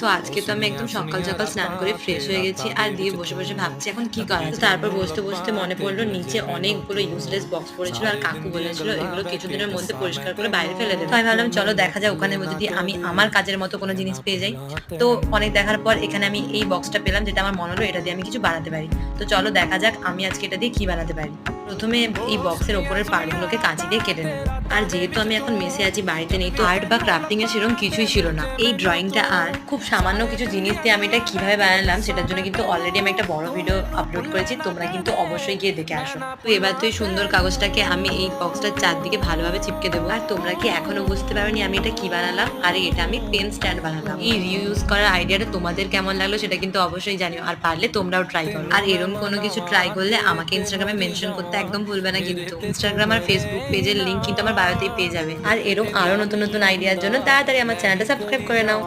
তো আজকে তো আমি একদম সকাল সকাল স্নান করে ফ্রেশ হয়ে গেছি আর দিয়ে বসে বসে ভাবছি এখন কি করা যায়। তারপর বসতে বসতে মনে পড়লো নিচে অনেকগুলো ইউজলেস বক্স পড়েছিল আর কাকু বলেছিল এগুলো কিছুদিনের মধ্যে পরিষ্কার করে বাইরে ফেলে দেবে। তো আমি ভাবলাম চলো দেখা যায় ওখানের মধ্যে দিয়ে আমি আমার কাজের মতো কোনো জিনিস পেয়ে যাই। তো অনেক দেখার পর এখানে আমি এই বক্সটা পেলাম যেটা আমার মনে হলো এটা দিয়ে আমি কিছু বানাতে পারি। তো চলো দেখা যাক আমি আজকে এটা দিয়ে কি বানাতে পারি। প্রথমে এই বক্সের ওপরের পার্টগুলোকে কাঁচি দিয়ে কেটে নেব। আর যেহেতু আমি এখন মেসে আছি, বাড়িতে নেই, তো আর্ট বা ক্রাফটিং এর সেরকম কিছুই ছিল না। এই ড্রয়িংটা আর খুব সামান্য কিছু জিনিস দিয়ে আমি এটা কিভাবে বানালাম সেটার জন্য কিন্তু অলরেডি আমি একটা বড় ভিডিও আপলোড করেছি, তোমরা কিন্তু অবশ্যই গিয়ে দেখে আসো। তো এবার তো এই সুন্দর কাগজটাকে আমি এই বক্সটার চারদিকে ভালোভাবে চিপকে দেবো। আর তোমরা কি এখনো বুঝতে পারোনি আমি এটা কি বানালাম? আর এটা আমি পেন স্ট্যান্ড বানালাম। এই রিউজ করার আইডিয়াটা তোমাদের কেমন লাগলো সেটা কিন্তু অবশ্যই জানিও, আর পারলে তোমরাও ট্রাই করো। আর এরকম কোনো কিছু ট্রাই করলে আমাকে ইনস্টাগ্রামে মেনশন করতে একদম ভুলবে না কিন্তু। ইনস্টাগ্রাম আর ফেসবুক পেজের লিংক কিন্তু আমার বায়োতেই পেয়ে যাবে। আর এরকম আরো নতুন নতুন আইডিয়ার জন্য তাড়াতাড়ি আমার চ্যানেলটা সাবস্ক্রাইব করে নাও।